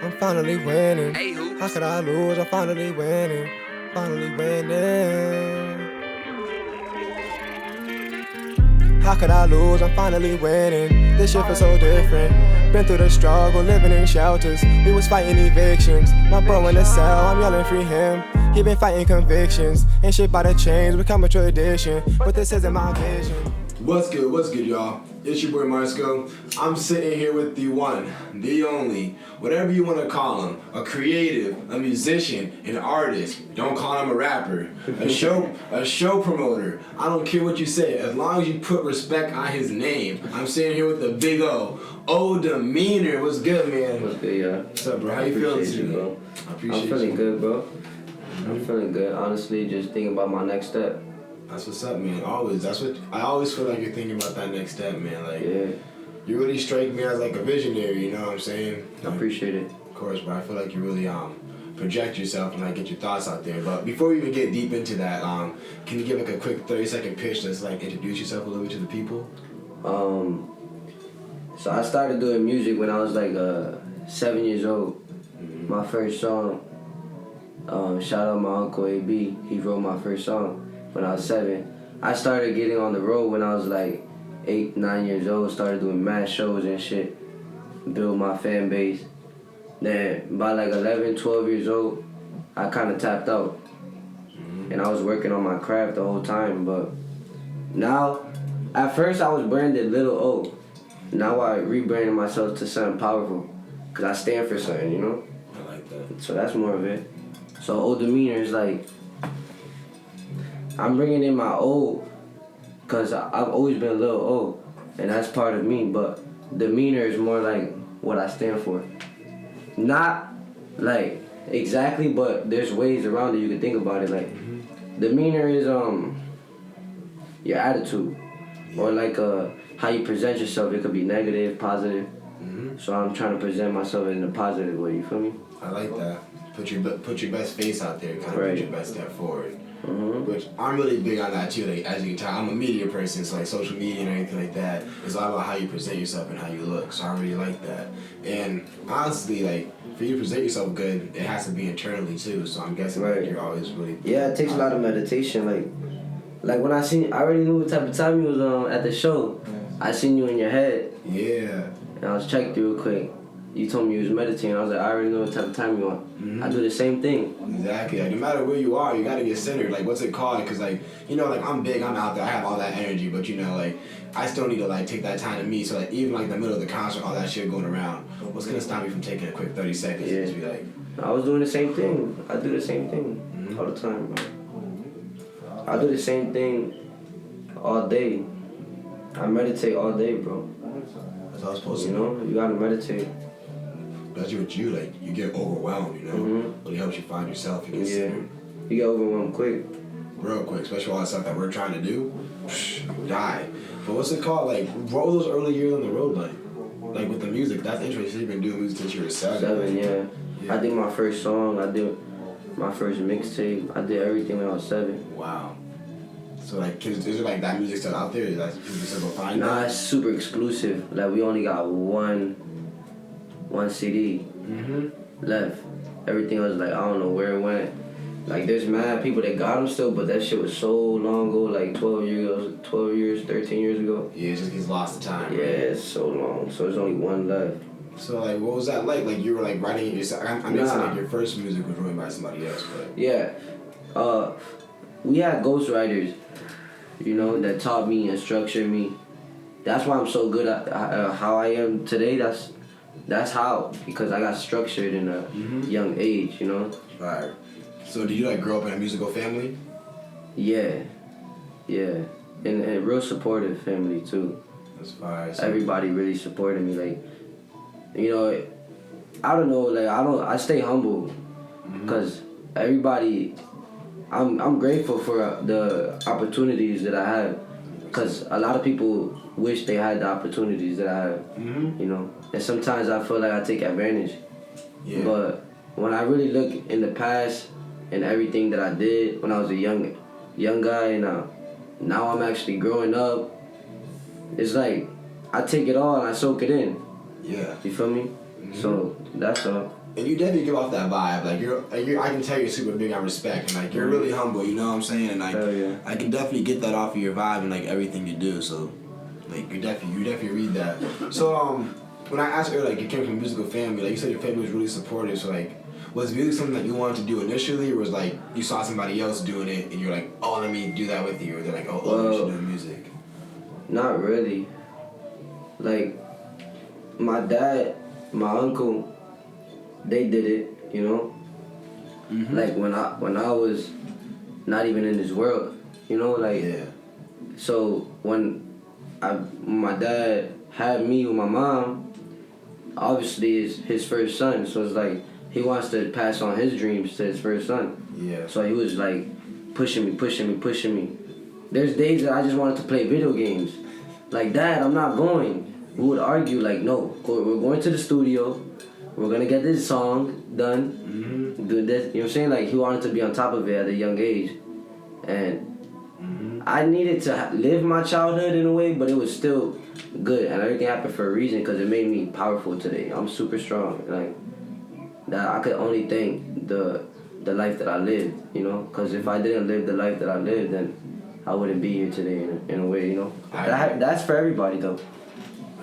I'm finally winning. How could I lose? I'm finally winning. Finally winning. How could I lose? I'm finally winning. This shit feels so different. Been through the struggle, living in shelters. We was fighting evictions. My bro in the cell, I'm yelling free him. He been fighting convictions. Ain't shit by the chains, become a tradition. But this isn't my vision. What's good, y'all? It's your boy Marsco. I'm sitting here with the one, the only, whatever you want to call him, a creative, a musician, an artist. Don't call him a rapper, a show promoter. I don't care what you say, as long as you put respect on his name. I'm sitting here with the big O Demeanor. What's good, man? What's good, y'all? What's up, bro? How you feeling today, bro? I'm feeling good, bro. I'm feeling good. Honestly, just thinking about my next step. That's what's up, man. Always. That's what I always feel like you're thinking about that next step, man. Like, yeah. You really strike me as like a visionary. You know what I'm saying? I appreciate it. Of course, but I feel like you really project yourself and like get your thoughts out there. But before we even get deep into that, can you give like a quick 30-second pitch that's like introduce yourself a little bit to the people? So I started doing music when I was like 7 years old. Mm-hmm. My first song. Shout out my uncle AB. He wrote my first song when I was 7. I started getting on the road when I was like 8, 9 years old. Started doing mad shows and shit. Build my fan base. Then by like 11, 12 years old, I kind of tapped out. And I was working on my craft the whole time. But now, at first I was branded Little O. Now I rebranded myself to something powerful. Because I stand for something, you know? I like that. So that's more of it. So O Demeanor is like, I'm bringing in my O, because I've always been Lil O, and that's part of me, but demeanor is more like what I stand for. Not like exactly, but there's ways around it you can think about it. Like, demeanor is your attitude, or like how you present yourself. It could be negative, positive. So I'm trying to present myself in a positive way, you feel me? I like that. Put your best face out there, kind of put your best step forward. Which I'm really big on that too. Like, as you can tell, I'm a media person, so like social media and anything like that, it's all about how you present yourself and how you look. So I really like that. And honestly, like for you to present yourself good, it has to be internally too. So I'm guessing like, you're always really. Yeah, it takes a lot of meditation. Like when I already knew what type of time you was at the show. I seen you in your head. Yeah. And I was checked real quick. You told me you was meditating. I was like, I already know what type of time you want. I do the same thing. Exactly. Like, no matter where you are, you gotta get centered. Like, what's it called? Because, like, you know, like, I'm big, I'm out there, I have all that energy, but, you know, like, I still need to, like, take that time to me. So, like, even, like, the middle of the concert, all that shit going around, what's gonna stop me from taking a quick 30 seconds and just be like... I was doing the same thing. I do the same thing all the time, bro. I do the same thing all day. I meditate all day, bro. That's all I'm supposed to do. You know? You gotta meditate. That's what you like. You get overwhelmed, you know. Really helps you find yourself. You get centered. You get overwhelmed quick. Real quick, especially all that stuff that we're trying to do. Die. But what's it called? Like, what were those early years on the road like? Like with the music, that's interesting. You've been doing music since you were 7. 7, yeah. I did my first song. I did my first mixtape. I did everything when I was 7. Wow. So like, is it like that music still out there? Is that people still go find Nah, that? it's super exclusive. Like we only got one CD left. Everything else, like, I don't know where it went. Like, there's mad people that got them still, but that shit was so long ago, like 13 years ago. Yeah, it just gets lost to time. Yeah, it's so long. So there's only one left. So, like, what was that like? Like, you were, like, writing it yourself? I mean, like, your first music was written by somebody else, but... Yeah. We had ghostwriters, you know, that taught me and structured me. That's why I'm so good at how I am today. That's how, because I got structured in a young age, you know? Right. So did you, like, grow up in a musical family? Yeah. And a real supportive family, too. That's fire. Everybody really supported me, like, you know, I don't know, like, I stay humble, because everybody, I'm grateful for the opportunities that I have, because a lot of people wish they had the opportunities that I have, you know? And sometimes I feel like I take advantage. Yeah. But when I really look in the past and everything that I did when I was a young guy, and now I'm actually growing up, it's like I take it all and I soak it in. Yeah. You feel me? So that's all. And you definitely give off that vibe. Like you're I can tell you're super big on respect, and like you're really humble. You know what I'm saying? And like Yeah. I can definitely get that off of your vibe and like everything you do. So like you definitely read that. So when I asked earlier, like you came from a musical family, like you said your family was really supportive. So like was music something that you wanted to do initially, or was like you saw somebody else doing it and you're like, oh, let me do that with you, or they're like, oh, you should do music? Not really. Like my dad, my uncle, they did it, you know. Like when I was not even in this world, you know, like. Yeah. So when my dad had me with my mom, obviously it's his first son, so it's like he wants to pass on his dreams to his first son. Yeah. So he was like pushing me. There's days that I just wanted to play video games. Like, Dad, I'm not going. We would argue like, no, we're going to the studio. We're gonna get this song done. Do this. You know what I'm saying? Like he wanted to be on top of it at a young age, and I needed to live my childhood in a way, but it was still good, and everything happened for a reason because it made me powerful today. I'm super strong. Like that, I could only thank the life that I lived. You know, because if I didn't live the life that I lived, then I wouldn't be here today in a way. You know, that's for everybody though.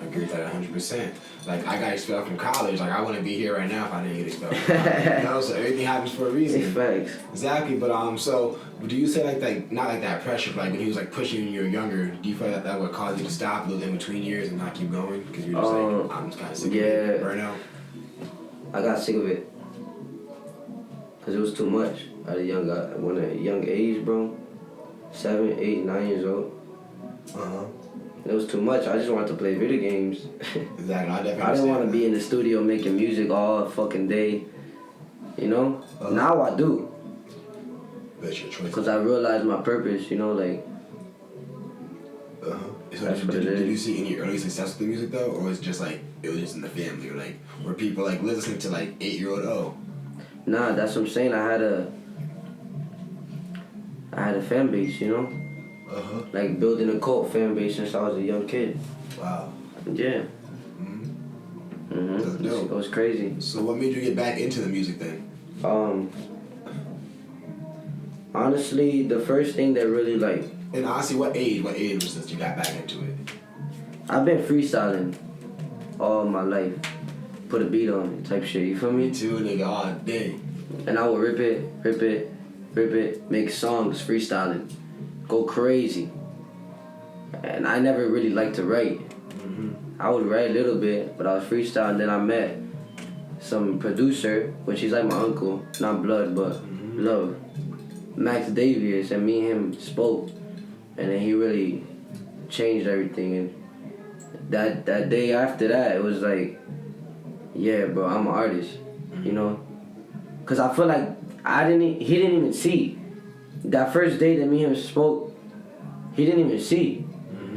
I agree with that 100%. Like, I got expelled from college. Like, I wouldn't be here right now if I didn't get expelled from college. You know, so everything happens for a reason. Facts. Exactly. But, so, do you say, like, not like that pressure, but, like, when he was, like, pushing you when you were younger, do you feel like that would cause you to stop those in-between years and not keep going? Because you're just like, I'm just kind of sick of it. Burnout? I got sick of it. Because it was too much at a young age, bro. 7, 8, 9 years old. It was too much. I just wanted to play video games. Exactly. I didn't want to be in the studio making music all fucking day. You know? Now I do. That's your choice. Because I realized my purpose, you know, like. So did you see any early success with the music though? Or was it just like, it was just in the family? Or like, were people like listening to like 8-year-old O? Nah, that's what I'm saying. I had a fan base, you know? Like building a cult fan base since I was a young kid. Wow. Yeah. That's dope. It was crazy. So what made you get back into the music then? Honestly, the first thing that really like. And honestly, what age was this you got back into it? I've been freestyling all my life. Put a beat on it type shit, you feel me? Me too, nigga, all day. And I would rip it, make songs, freestyling. Go crazy. And I never really liked to write. I would write a little bit, but I was freestyling. Then I met some producer, which he's like my uncle, not blood, but love. Max Davies, and me and him spoke. And then he really changed everything. And that day after that, it was like, yeah, bro, I'm an artist, you know? Because I feel like he didn't even see. That first day that me and him spoke, he didn't even see.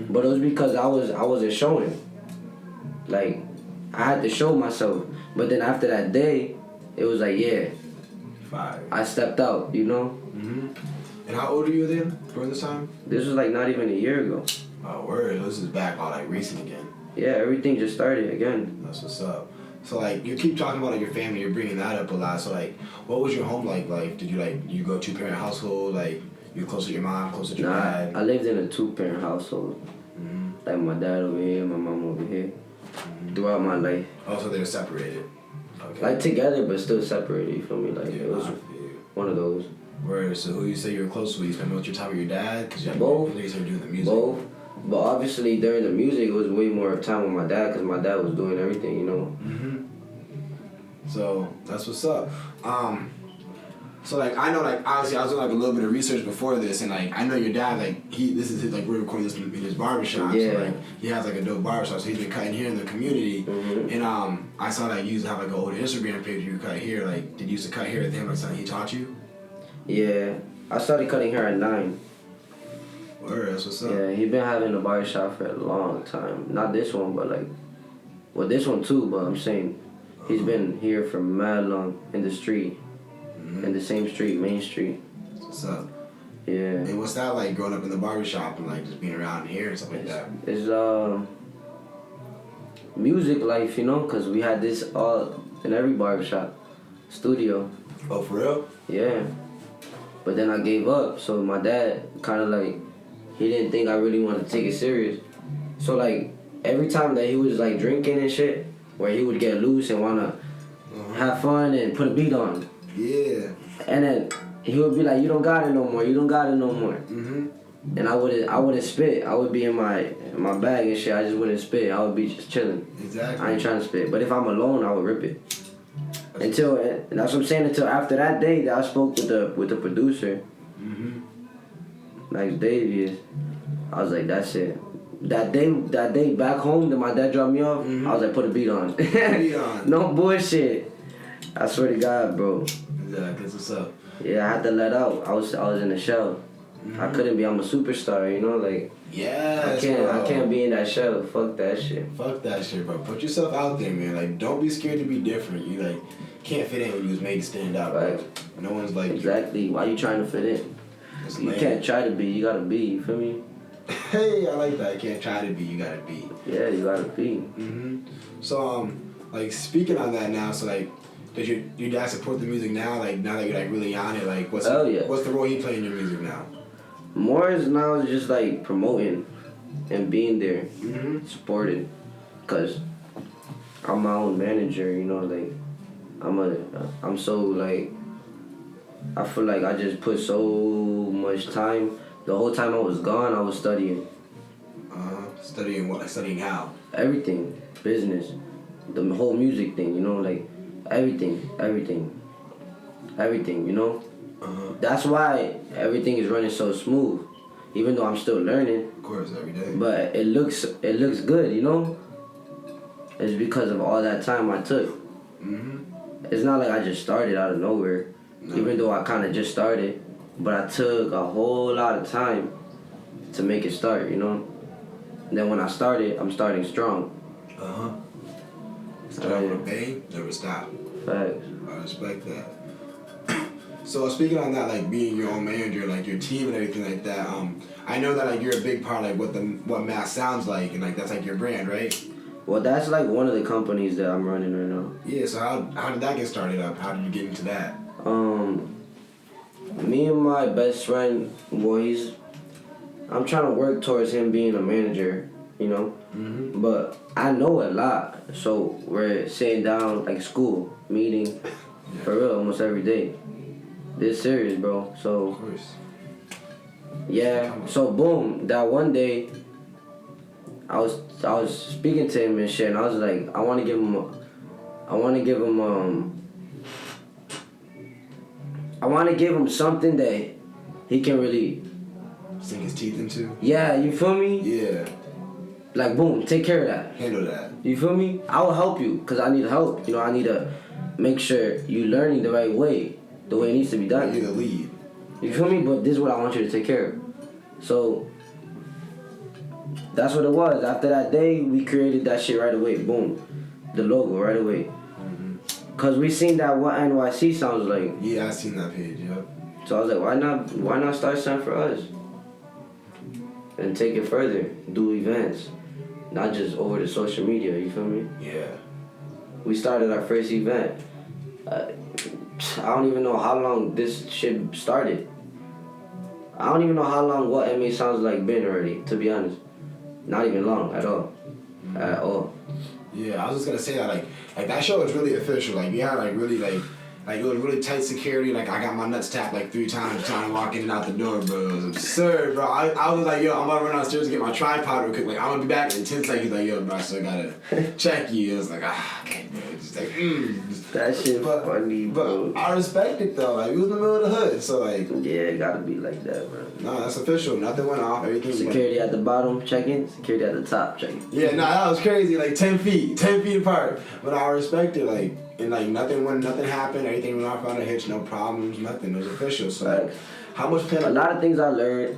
But it was because I wasn't showing. Like, I had to show myself. But then after that day, it was like, yeah. Fire. I stepped out, you know? And how old are you then during this time? This was like not even a year ago. Oh, word. This is back all like recent again. Yeah, everything just started again. That's what's up. So like you keep talking about like your family, you're bringing that up a lot. So like, what was your home like? Like, did you go 2-parent household? Like, you close to your mom, close to your dad? I lived in a 2-parent household. Like my dad over here, my mom over here. Throughout my life. Oh, so they were separated. Okay. Like together, but still separated. You feel me? Like it was one of those. Word. So who you say you're close with? You spend most of your time with your dad? Cause both. You started doing the music. Both. But obviously during the music, it was way more time with my dad because my dad was doing everything, you know. So that's what's up. So like I know like obviously I was doing like a little bit of research before this, and like I know your dad like this is his like we're recording this in his barbershop. Yeah. So like he has like a dope barbershop, so he's been cutting here in the community. And I saw that you used to have like an old Instagram page you cut here. Like did you used to cut hair with him? Like something he taught you? Yeah, I started cutting hair at 9. Word, that's what's up. Yeah, he been having a barbershop for a long time. Not this one, but like, well, this one too. But I'm saying, he's been here for mad long in the street, in the same street, Main Street. What's up? Yeah. And what's that like growing up in the barbershop and like just being around here and stuff like that? It's music life, you know, because we had this all in every barbershop, studio. Oh, for real? Yeah. But then I gave up, so my dad kind of like, he didn't think I really wanted to take it serious. So like, every time that he was like drinking and shit, where he would get loose and wanna have fun and put a beat on. Yeah. And then he would be like, you don't got it no more, you don't got it no more. Mm-hmm. And I wouldn't spit. I would be in my bag and shit. I just wouldn't spit. I would be just chilling. Exactly. I ain't trying to spit. But if I'm alone, I would rip it. And that's what I'm saying. Until after that day that I spoke with the producer, like Davies, I was like, that's it. That day back home that my dad dropped me off, I was like, put a beat on. Beat on. No bullshit. I swear to God, bro. Exactly. That's what's up. Yeah, I had to let out. I was in the shell. I couldn't be. I'm a superstar, you know, like. Yes, I can't be in that shell. Fuck that shit. Fuck that shit, bro. Put yourself out there, man. Like, don't be scared to be different. You like can't fit in when you was made to stand out, Right. bro. No one's like Exactly. Why you trying to fit in? It's You lame. can't try to be. You gotta be. You feel me? Hey, I like that. You can't try to be. You gotta be. Yeah, you gotta be. So like speaking on that now, so like, does your dad support the music now? Like now that you're like really on it, like what's Hell yeah. what's the role he play in your music now? More is now just like promoting and being there, supporting, cause I'm my own manager. You know, like I'm so like I feel like I just put so much time. The whole time I was gone, I was studying. Studying what? Like studying how? Everything, business, the whole music thing, you know, like everything, you know. That's why everything is running so smooth, even though I'm still learning. Of course, every day. But it looks good, you know. It's because of all that time I took. It's not like I just started out of nowhere, even though I kind of just started. But I took a whole lot of time to make it start, you know. And then when I started, I'm starting strong. Start with a bang, never stop. Facts. I respect that. So speaking on that, like being your own manager, like your team and everything like that, I know that like you're a big part of like what Mass sounds like, and like that's like your brand, right? Well, that's like one of the companies that I'm running right now. Yeah. So how did that get started up? How did you get into that? Me and my best friend, well, I'm trying to work towards him being a manager, you know. But I know a lot, so we're sitting down like school, meeting, for real, almost every day. This serious, bro. So Of course. yeah. So boom, that one day, I was speaking to him and shit, and I was like, I want to give him something that he can really. Sink his teeth into. Yeah, you feel me? Yeah. Like boom, take care of that. Handle that. You feel me? I will help you, cause I need help. You know, I need to make sure you learning the right way, the way it needs to be done. You're the lead. You feel me? But this is what I want you to take care of. So that's what it was. After that day, we created that shit right away. Boom, the logo right away. Cause we seen that what NYC sounds like. Yeah, I seen that page. Yep. So I was like, why not start something for us? And take it further, do events, not just over the social media. You feel me? Yeah. We started our first event. I don't even know how long this shit started. I don't even know how long What MA Sounds Like been already, to be honest. Not even long at all. At all. Yeah, I was just gonna say that like that show was really official. Like we had like really like it was really tight security. Like I got my nuts tapped like 3 times trying to walk in and out the door, bro. It was absurd, bro. I was like, yo, I'm about to run downstairs to get my tripod real quick. Like I'm gonna be back in 10 seconds. Like yo, bro, I still gotta check you. It was like okay, bro. Just like That shit funny, bro. But I respect it though. Like we was in the middle of the hood, so like Yeah, it gotta be like that, bro. no, that's official. Nothing went off. Everything Security at the bottom, check-in. Security at the top, check-in. Yeah, no, that was crazy. Like 10 feet apart. But I respect it. Like and like nothing happened. Everything went off without a hitch. No problems. Nothing. It was official. So like, how much A lot of things I learned.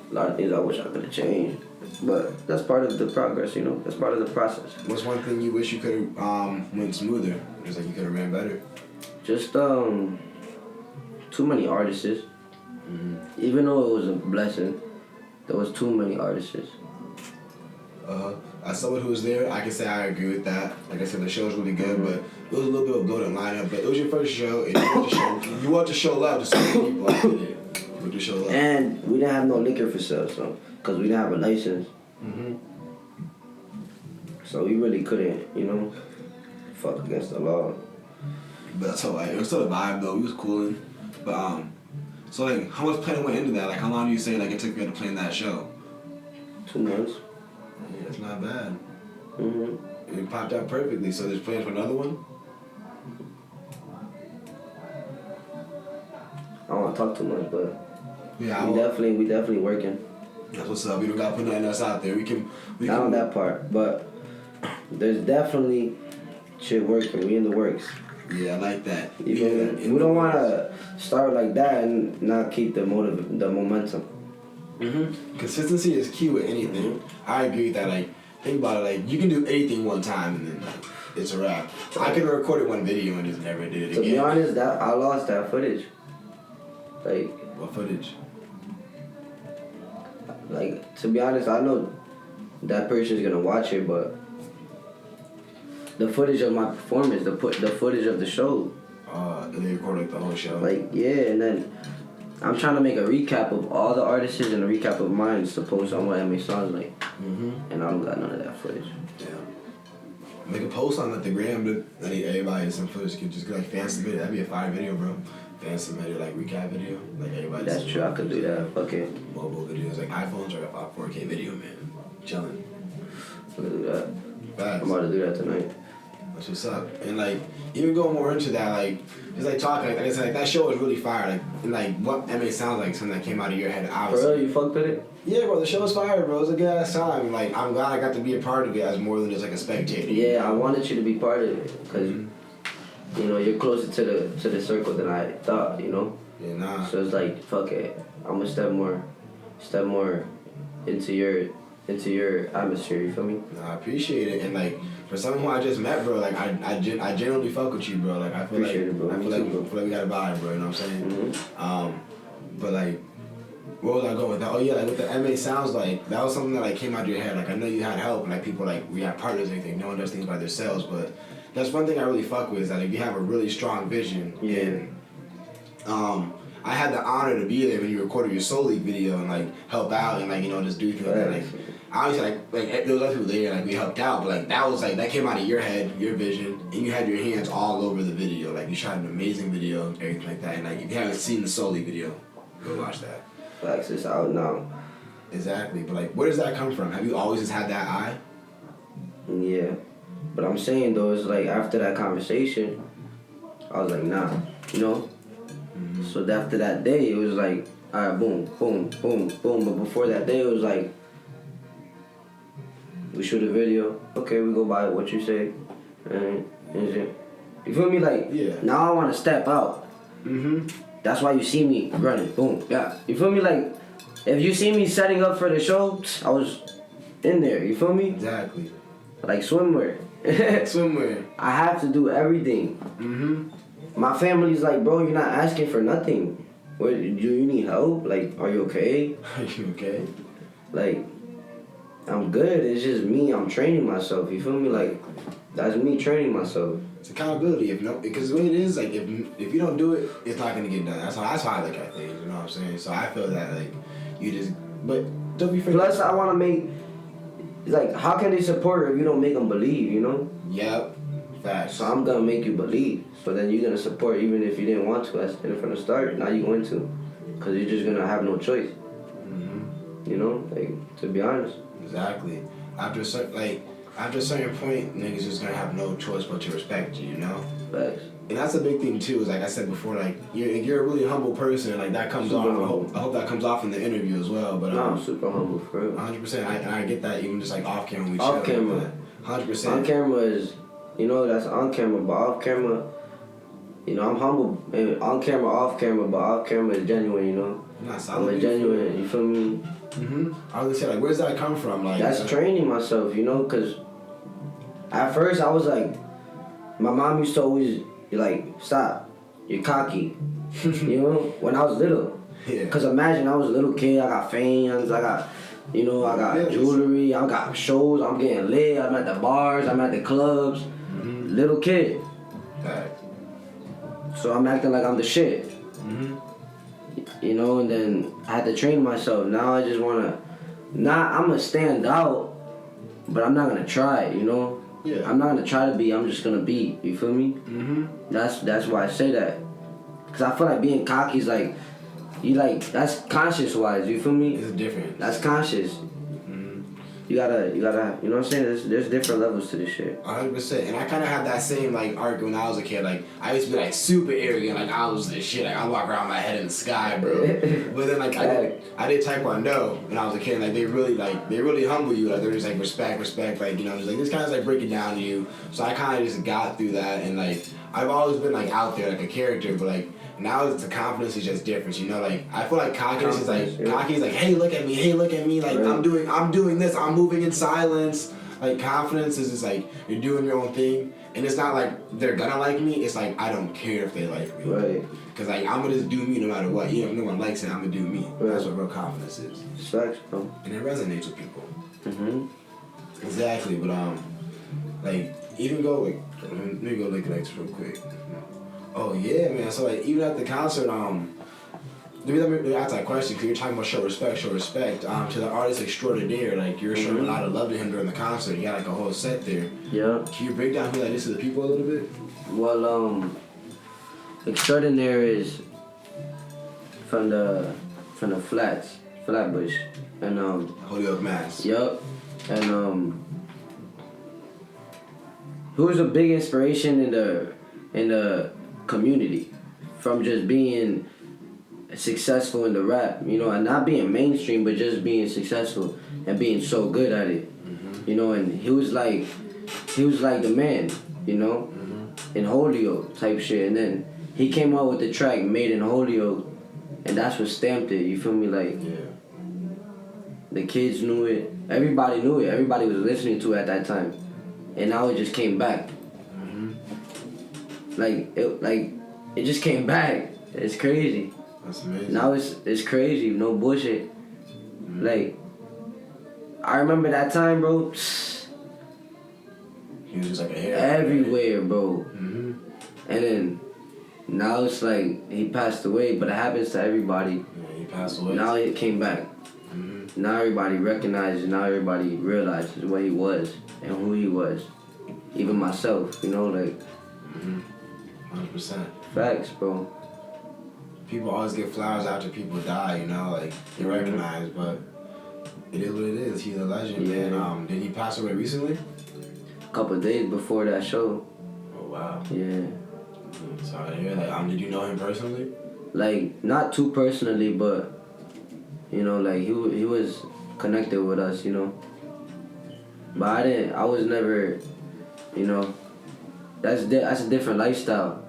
A lot of things I wish I could have changed. But that's part of the progress, you know. That's part of the process. What's one thing you wish you could have went smoother? Just like you could have ran better. Just too many artists. Even though it was a blessing, there was too many artists. as someone who was there, I can say I agree with that. Like I said, the show was really good, but it was a little bit of a bloated lineup. But it was your first show, and you want to show love to so many people. I did it. You want to show love. And we didn't have no liquor for sale, so because we didn't have a license. So we really couldn't, you know, fuck against the law. But that's all right. It was still a vibe though. We was cooling. But so like, how much planning went into that? Like, how long do you say like it took you to plan that show? 2 months. Yeah, that's not bad. It popped out perfectly. So there's plans for another one. I don't want to talk too much, but Yeah, we definitely working. That's what's up. We don't gotta put nothing else out there. We can. Not on that part, but there's definitely shit working. We in the works. Yeah, I like that. You feel me? We don't want to start like that and not keep the momentum. Consistency is key with anything. I agree with that. Like, think about it. Like, you can do anything one time and then like, it's a wrap. I could have recorded one video and just never did it again. To be honest, that I lost that footage. Like. What footage? Like, to be honest, I know that person's gonna watch it, but the footage of my performance, the footage of the show. And they recorded like the whole show. Like, yeah, and then I'm trying to make a recap of all the artists and a recap of mine to post on what MA sounds like. And I don't got none of that footage. Yeah. Make a post on like the gram, but I need everybody in some footage could just get like fan submit. That'd be a fire video, bro. Fan submitted like recap video, like everybody. That's true. I could do that. Fuck it. Mobile videos, like iPhones are a 4K video, man. Chilling. I could do that. Facts. I'm about to do that tonight. That's what's up. And like, even going more into that, like, just like talking, like I said, like that show was really fire. Like, and like what MA sounds like, something that came out of your head, obviously. For real, you fucked with it? Yeah, bro, the show was fire, bro. It was a good ass time. Like, I'm glad I got to be a part of it as more than just like a spectator. Yeah, I wanted you to be part of it because you know you're closer to the circle than I thought. You know. Yeah, nah. So it's like, fuck it. I'm gonna step more into your atmosphere. You feel me? Nah, I appreciate it. And like, for someone who I just met, bro, like I genuinely fuck with you, bro. Like I feel Appreciate it, bro. I feel like we got a vibe, bro. You know what I'm saying? But like, where was I going with that? Oh yeah, like what the MA sounds like. That was something that like came out of your head. Like I know you had help, and like people like we have partners and everything. No one does things by themselves, but that's one thing I really fuck with is that like, you have a really strong vision. Yeah. And I had the honor to be there when you recorded your Soul League video and like help out and like you know just do things like that. Like obviously like there was other people there like we helped out, but like that came out of your head, your vision, and you had your hands all over the video. Like you shot an amazing video and everything like that. And like if you haven't seen the Soul League video, go watch that. Facts, it's out now. Exactly, but like where does that come from? Have you always just had that eye? Yeah, but I'm saying though, it's like after that conversation, I was like, nah, you know. So after that day, it was like, all right, boom, boom, boom, boom. But before that day, it was like, we shoot a video. Okay, we go by what you say, and shit. You feel me? Like, now I want to step out. That's why you see me running. Boom, yeah. You feel me? Like, if you see me setting up for the show, I was in there. You feel me? Exactly. Like swimwear. Swimwear. I have to do everything. My family's like, bro, you're not asking for nothing. What, do you need help? Like, are you okay? Are you okay? Like, I'm good. It's just me. I'm training myself. You feel me? Like, that's me training myself. It's accountability. Because the way it is, like, if you don't do it, it's not gonna get done. That's how I look at things. You know what I'm saying? So I feel that like you just, but don't be afraid. Plus, I want to make. Like, how can they support her if you don't make them believe? You know? Yep. Facts. So I'm gonna make you believe. So then you're gonna support even if you didn't want to from the start. Now you're going to, cause you're just gonna have no choice. You know, like to be honest. Exactly. After a certain point, niggas just gonna have no choice but to respect you. You know. Facts. And that's a big thing too. Is like I said before, like you're a really humble person. And, like that comes off. I hope that comes off in the interview as well. But I'm super humble for real. 100%. I get that even just like off camera when we off chill. camera. 100%. On camera is, you know, that's on camera, but off camera, you know, I'm humble. And on camera, off camera, but off camera is genuine, you know. I'm a genuine, you feel me? I was gonna say, like, where's that come from? Like, that's training myself, you know, because at first I was like, my mom used to always be like, stop, you're cocky, you know, when I was little. Yeah. Because imagine I was a little kid, I got fans, I got You know, I got jewelry, I got shows, I'm getting lit, I'm at the bars, I'm at the clubs. Little kid. Right. So I'm acting like I'm the shit. You know, and then I had to train myself. Now I just wanna, I'm gonna stand out, but I'm not gonna try, you know? Yeah. I'm not gonna try to be, I'm just gonna be, you feel me? That's why I say that. Cause I feel like being cocky is like, you like, that's conscious wise, you feel me? It's different. That's conscious. You gotta, you know what I'm saying? There's different levels to this shit. 100%. And I kind of had that same like arc when I was a kid. Like I used to be like super arrogant, like I was the shit. Like I walk around my head in the sky, bro. But then like I did Taekwondo when I was a kid. Like they really humble you. Like they're just like respect. Like you know, just like this kind of like breaking down to you. So I kind of just got through that, and like I've always been like out there like a character, but like. Now it's the confidence is just different, you know. Like I feel like cockiness is like hey look at me, like right. I'm doing this, I'm moving in silence. Like confidence is just like you're doing your own thing, and it's not like they're gonna like me. It's like I don't care if they like me, right? Because like I'm gonna just do me no matter what. Even if no one likes it, I'm gonna do me. Right. That's what real confidence is. Facts, bro. And it resonates with people. Exactly, but like even go like let me go look at this real quick. Oh yeah, man. So like even at the concert, let me ask that question because you're talking about show respect. To the artist extraordinaire, like you're showing a lot of love to him during the concert. You got like a whole set there. Yeah. Can you break down who that is to the people a little bit? Well, extraordinaire is from the flats, Flatbush, and Holyoke, Mass. Yup, and who was a big inspiration in the community from just being successful in the rap, you know, and not being mainstream, but just being successful and being so good at it, you know. And he was like the man, you know, in Holyoke type shit. And then he came out with the track Made in Holyoke, and that's what stamped it. You feel me? Like the kids knew it, everybody knew it, everybody was listening to it at that time, and now it just came back. It just came back. It's crazy. That's amazing. Now it's crazy. No bullshit. Like I remember that time, bro. He was just like a hair everywhere, bro. And then now it's like he passed away, but it happens to everybody. Yeah, he passed away. Now it came back. Now everybody recognizes. Now everybody realizes what he was and who he was. Even myself, you know, like. 100%. Facts, bro. People always get flowers after people die, you know, like they recognize, but it is what it is. He's a legend, man. Did he pass away recently? A couple of days before that show. Oh wow. Yeah. Sorry to hear that. Did you know him personally? Like not too personally, but you know, like he was connected with us, you know. But I was never, you know. That's a different lifestyle.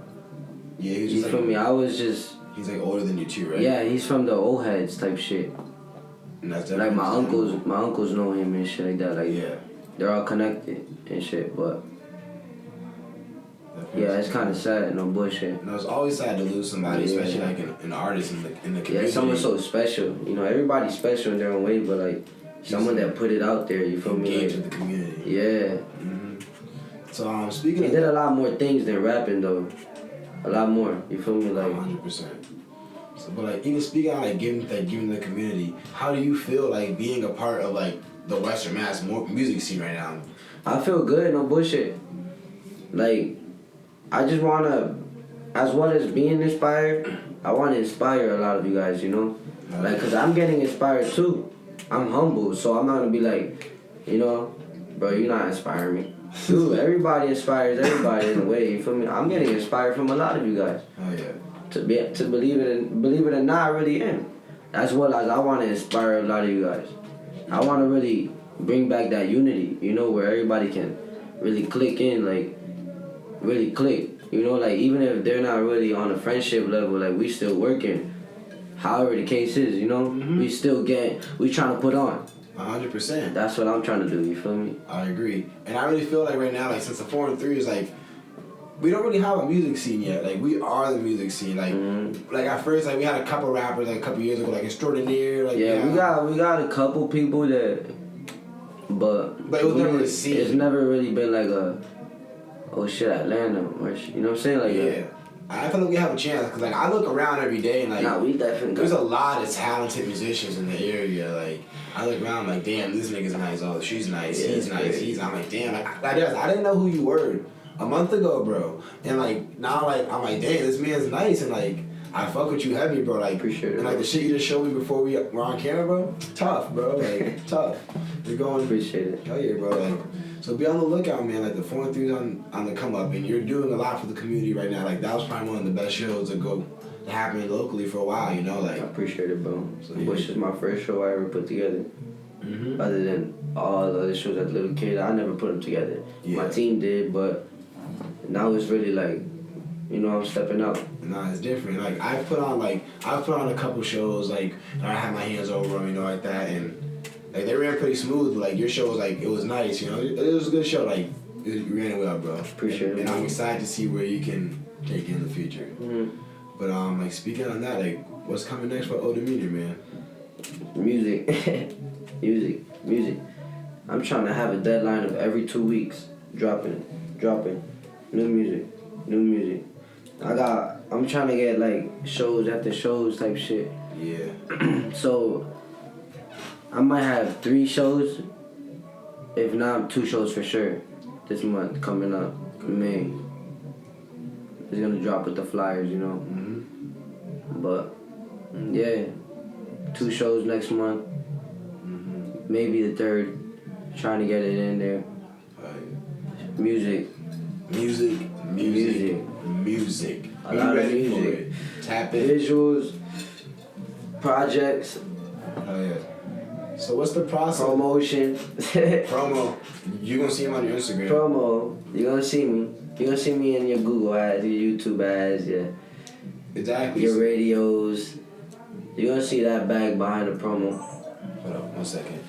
Yeah, he's you just feel me? I was just. He's like older than you too, right? Yeah, he's from the old heads type shit. And that's like my uncles know him and shit like that. Like they're all connected and shit, but. Yeah, it's kind of sad, no bullshit. No, it's always sad to lose somebody, especially like an artist in the community. Yeah, someone so special. You know, everybody's special in their own way, but like someone that put it out there. You feel me? Engage Like, with the community. Yeah. So speaking, he did a lot more things than rapping though. A lot more. You feel me? Like 100%. So, but like even speaking of like giving the community, how do you feel like being a part of like the Western Mass music scene right now? I feel good, no bullshit. Like I just wanna, as well as being inspired, I wanna inspire a lot of you guys. You know, like cause I'm getting inspired too. I'm humble, so I'm not gonna be like, you know, bro, you're not inspiring me. Dude, everybody inspires everybody in a way. You feel me? I'm getting inspired from a lot of you guys. Oh yeah. To believe it or not, I really am. As well as I want to inspire a lot of you guys. I want to really bring back that unity. You know, where everybody can really click in, like really click. You know, like even if they're not really on a friendship level, like we still working. However the case is, you know, we trying to put on. 100%. That's what I'm trying to do, you feel me? I agree. And I really feel like right now, like since the 4 and 3 is like, we don't really have a music scene yet. Like, we are the music scene. Like, like at first, like we had a couple rappers like a couple years ago, like extraordinaire. Like, yeah, we got a couple people that, but it was never a scene. It's never really been like a, oh shit, Atlanta, or you know what I'm saying? Like, yeah. I feel like we have a chance because like I look around every day and like we definitely there's a lot of talented musicians in the area. Like I look around like damn, this nigga's nice. Oh, she's nice. Yeah, he's nice. I'm like damn. Like I didn't know who you were a month ago, bro. And like now, like I'm like damn, this man's nice and like I fuck with you heavy, bro. Like appreciate it. And like the shit you just showed me before we were on camera, bro. Tough, bro. Like tough. You're going. Appreciate it. Hell yeah, bro. Like. So be on the lookout, man. Like the 4-3's on the come up, and you're doing a lot for the community right now. Like that was probably one of the best shows to happen locally for a while. You know, like I appreciate it, bro. So, Which is my first show I ever put together. Other than all the other shows as a little kid, I never put them together. Yeah. My team did, but now it's really like, you know, I'm stepping up. Nah, it's different. Like I've put on a couple shows like and I had my hands over them, you know, like that, and. Like they ran pretty smooth, but like your show was like it was nice, you know. It was a good show, like you ran well, bro. Appreciate it. And I'm excited to see where you can take it in the future. But like speaking on that, like what's coming next for O Demeanor, man? Music, music. I'm trying to have a deadline of every 2 weeks, dropping new music. I'm trying to get like shows after shows type shit. Yeah. So. I might have 3 shows, if not 2 shows for sure, this month coming up. May. It's gonna drop with the flyers, you know. But yeah, 2 shows next month. Maybe the 3rd. Trying to get it in there. Music. A lot of music. Tap in. Visuals. Projects. Oh yeah. So what's the process? Promotion. Promo. You gonna see him on your Instagram. Promo. You gonna see me. You gonna see me in your Google ads, your YouTube ads, Exactly. your radios. You gonna see that bag behind the promo. Hold up, 1 second.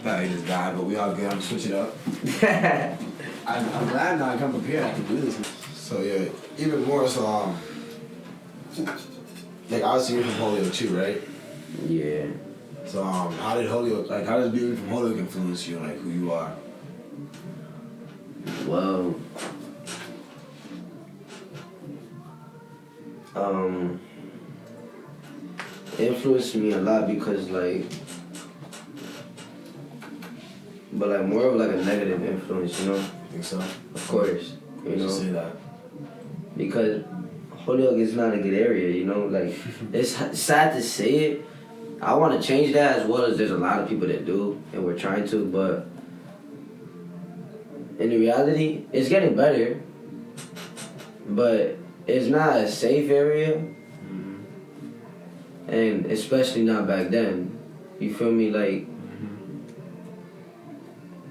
Probably just died, but we all good. I'm switch it up. I'm glad now I come prepared. I can do this. So yeah, even more so. Like obviously you're from Holyoke too, right? Yeah. So how does being from Holyoke influence you, like who you are? Well, influenced me a lot because but like more of like a negative influence, you know? You think so? Of course, you know? Say that. Because Holyoke is not a good area, you know? Like, it's sad to say it. I want to change that as well as there's a lot of people that do, and we're trying to, but in reality, it's getting better, but it's not a safe area, and especially not back then. You feel me? Like,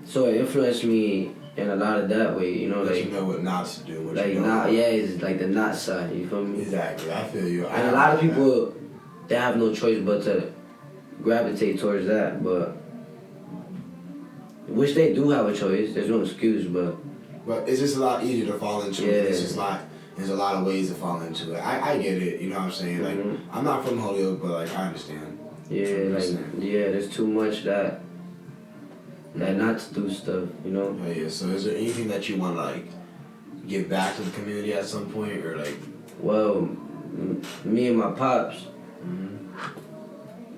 so it influenced me in a lot of that way, you know? Like, like you know what not to do. What like, you not, yeah, it's like the not side, you feel me? Exactly, I feel you. And a lot of people, they have no choice but to gravitate towards that, but which they do have a choice. There's no excuse, but it's just a lot easier to fall into it. It's just there's a lot of ways to fall into it. I get it, you know what I'm saying? Like I'm not from Holyoke, but like I understand. There's too much that not to do stuff, you know? Oh yeah, so is there anything that you want to like give back to the community at some point, or like? Well, me and my pops,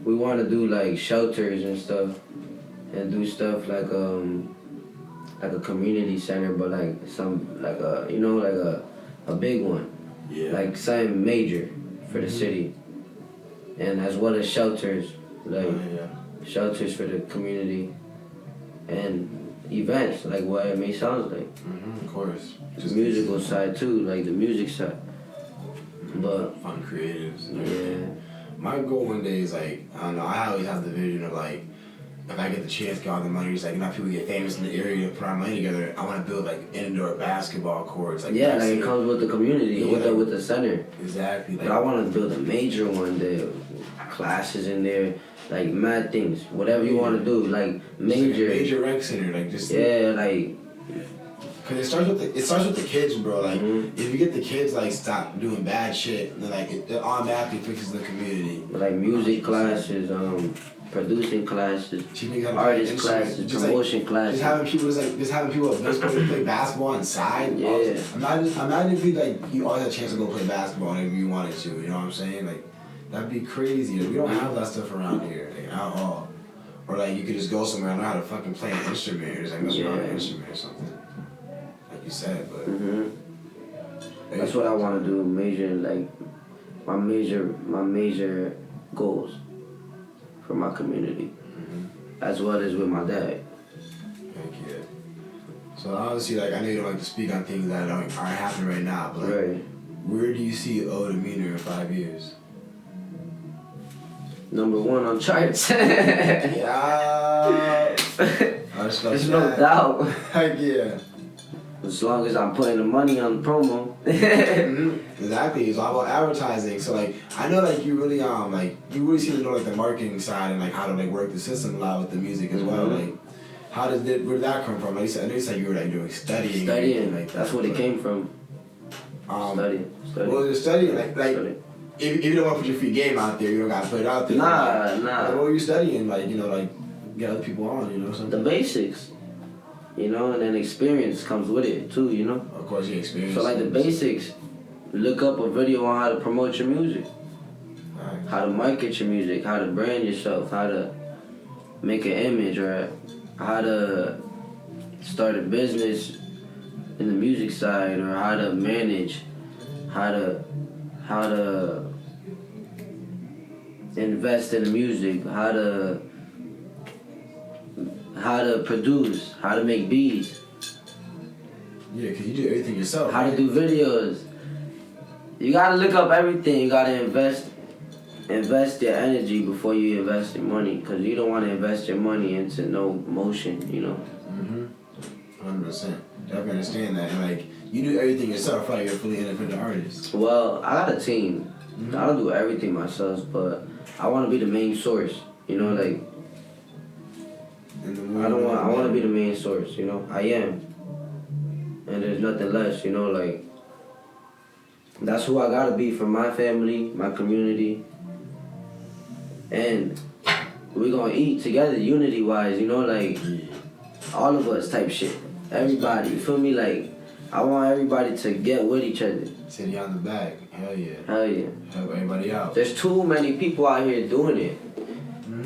we want to do like shelters and stuff, and do stuff like a community center, but like a big one, like something major for the city, and as well as shelters, shelters for the community, and events like what it may sound like. Of course. The musical side too, like the music side, but fun creatives. Yeah. My goal one day is like, I don't know, I always have the vision of like, if I get the chance to get all the money, it's like, you know, people get famous in the area, put our money together, I want to build like indoor basketball courts. Like it comes with the community, with the center. Exactly. But I want to build a major one there, classes in there, like mad things, whatever you want to do, like major. Major rec center, like just. Yeah, like Cause it starts with the kids, bro. Like if you get the kids like stop doing bad shit, then like it automatically fixes the community. But like music 100%. Classes, producing classes, artist classes, promotion classes. Just having people at baseball play basketball inside. Yeah. Imagine if you always had a chance to go play basketball whenever you wanted to. You know what I'm saying? Like that'd be crazy. We don't have that stuff around here like, at all. Or like you could just go somewhere and learn how to fucking play an instrument or just like mess around an instrument or something. Like you said, but that's what I want to do. My major goals for my community, as well as with my dad. Thank you. So honestly, like I know you don't like to speak on things that aren't happening right now, but like, where do you see O Demeanor in 5 years? Number 1 on charts. Yeah. There's no doubt. Heck yeah. As long as I'm putting the money on the promo. Exactly. It's all about advertising. So like I know like you really seem to know like the marketing side and like how to like work the system a lot with the music as well. Like where did that come from? Like I know you said you were like doing studying. Studying. Like that's what it came from. Studying. Well, you're studying like if you don't want to put your free game out there, you don't gotta put it out there. Nah. Like, what were you studying? Like, you know, like get other people on, you know, something. The basics. You know, and then experience comes with it too, you know? Of course, you experience. So like the basics, look up a video on how to promote your music. Right. How to market your music, how to brand yourself, how to make an image, or how to start a business in the music side, or how to manage, how to invest in the music, how to produce, how to make beats. Yeah, because you do everything yourself. How to do videos. You gotta look up everything. You gotta invest your energy before you invest your money, because you don't want to invest your money into no motion, you know? 100%. Definitely understand that. And like, you do everything yourself, right? You're a fully independent artist. Well, I got a team. I don't do everything myself, but I want to be the main source, you know, like, I want to be the main source, you know? I am. And there's nothing less, you know, like, that's who I gotta be for my family, my community. And we're gonna eat together, unity-wise, you know, like, all of us type shit. Everybody, you feel me? Like, I want everybody to get with each other. City on the back, hell yeah. Hell yeah. Help everybody out. There's too many people out here doing it.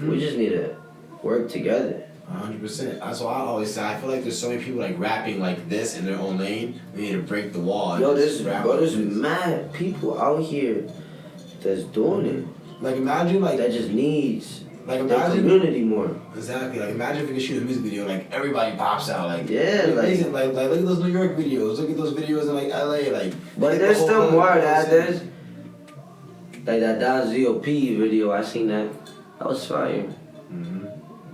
We just need to work together. 100%. That's why I always say, I feel like there's so many people like rapping like this in their own lane. We need to break the wall. Yo, there's mad people out here that's doing it. Like imagine like that just needs like the community more. Exactly. Like imagine if we could shoot a music video, like everybody pops out, like amazing. Like look at those New York videos, look at those videos in like LA, like. But there's still more of that. There's like that Don ZOP video. I seen that. That was fire.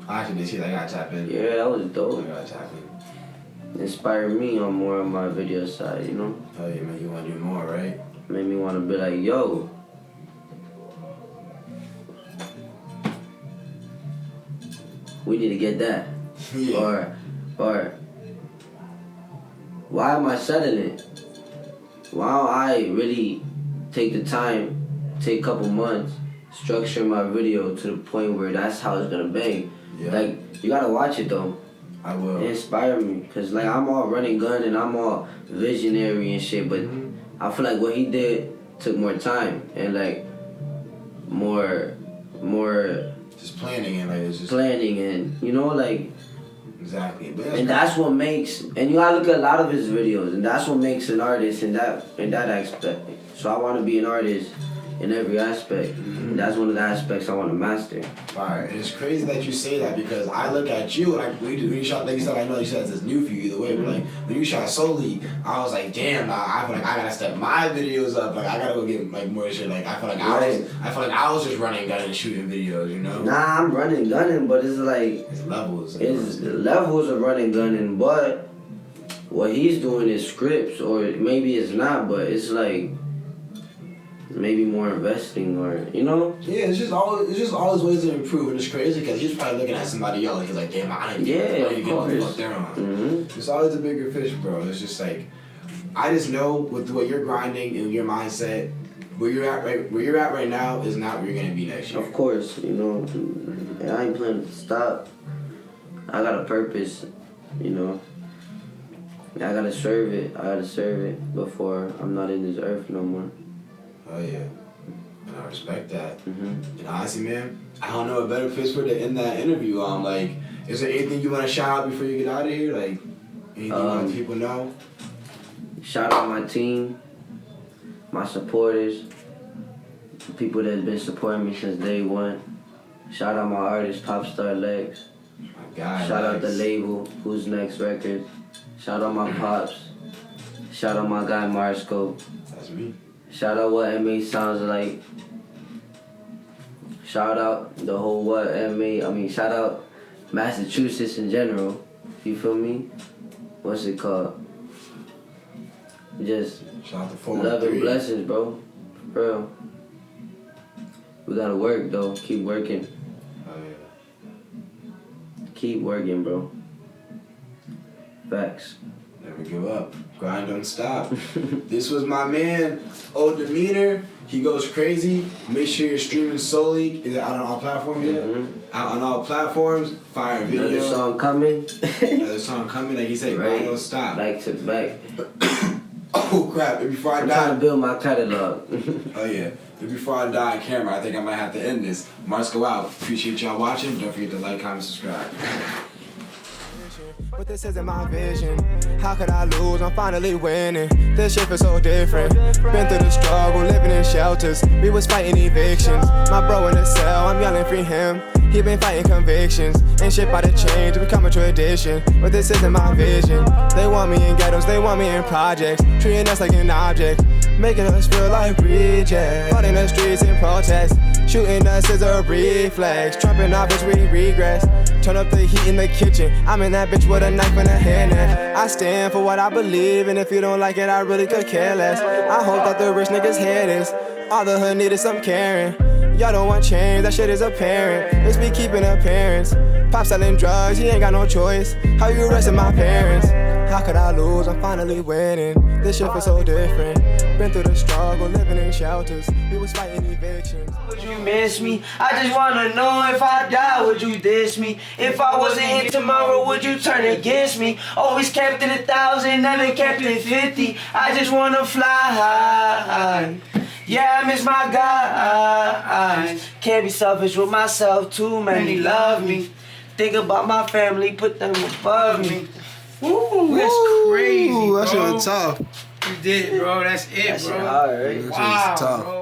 I actually did see that. I gotta tap in. Yeah, that was dope. I gotta tap in. Inspired me on more of my video side, you know? Oh yeah, man, you wanna do more, right? Made me wanna be like, yo. We need to get that. Yeah. Or why am I settling? Why don't I really take the time, take a couple months, structure my video to the point where that's how it's gonna bang? Yeah. Like, you gotta watch it though. I will. It inspired me, cause like I'm all running gun and I'm all visionary and shit, but I feel like what he did took more time and like more just planning and like it's just planning and you know like exactly. And that's what makes, and you gotta look at a lot of his videos, and that's what makes an artist in that aspect. So I want to be an artist in every aspect. And that's one of the aspects I want to master. Fire. And it's crazy that you say that because I look at you and when you shot, like you said, I know you said it's new for you either way, but like when you shot solely, I was like, damn, I feel like I gotta step my videos up. Like I gotta go get like more shit. Like I feel like I was just running gun and shooting videos, you know? Nah, I'm running gunning, but it's like it's levels. It's levels of running gunning, but what he's doing is scripts, or maybe it's not, but it's like maybe more investing or, you know? Yeah, it's just always ways to improve, and it's crazy because he's probably looking at somebody else and he's like, damn, I didn't get what the fuck they're on. Mm-hmm. It's always a bigger fish, bro. It's just like, I just know with what you're grinding and your mindset, where you're at right now is not where you're gonna be next year. Of course, you know, and I ain't planning to stop. I got a purpose, you know. I gotta serve it before I'm not in this earth no more. Oh yeah, and I respect that. Mm-hmm. And honestly, man, I don't know a better place for to end that interview. Like, is there anything you want to shout out before you get out of here? Like, anything you want people know? Shout out my team, my supporters, the people that's been supporting me since day one. Shout out my artist, Popstar Lex. My guy, Shout out Lex. the label, Who's Next Records. Shout out my pops. Shout out my guy Marsco. That's me. Shout out What MA sounds like. Shout out the whole shout out Massachusetts in general. You feel me? What's it called? Just Shout out to love 413. and blessings, bro. For real. We gotta work though. Keep working. Oh yeah. Keep working, bro. Facts. Never give up. Grind don't stop. This was my man, O Demeanor. He goes crazy. Make sure you're streaming solely. Is it out on all platforms yet? Mm-hmm. Out on all platforms. Fire video. Another song coming. Another song coming. Like he said, grind don't stop. Back to back. Oh crap! And before I I'm trying die. to build my catalog. Oh yeah. And before I die on camera, I think I might have to end this. Marsco out. Appreciate y'all watching. Don't forget to like, comment, subscribe. But this isn't my vision. How could I lose? I'm finally winning. This shit feels so different. Been through the struggle, living in shelters. We was fighting evictions. My bro in the cell, I'm yelling free him. He been fighting convictions. Ain't shit by the change, it become a tradition. But this isn't my vision. They want me in ghettos, they want me in projects. Treating us like an object. Making us feel like rejects. Out in the streets in protest. Shooting us is a reflex. Trumping our bitch, we regress. Turn up the heat in the kitchen. I'm in that bitch with a knife in a hand. I stand for what I believe, and if you don't like it, I really could care less. I hope that the rich niggas hear this. All the hood needed some caring. Y'all don't want change, that shit is apparent. It's me keeping appearance. Pop selling drugs, he ain't got no choice. How you arresting my parents? How could I lose? I'm finally winning. This shit feels so different. Been through the struggle, living in shelters. We was fighting evictions. Would you miss me? I just wanna know if I die, would you diss me? If I wasn't here tomorrow, would you turn against me? Always kept it 1,000, never kept it 50. I just wanna fly high. Yeah, I miss my guys. Can't be selfish with myself, too many love me. Think about my family, put them above me. Woo, that's crazy, bro. That shit was tough. You did it, bro. That's it, That shit bro. hard, right? That shit was Wow, tough. bro.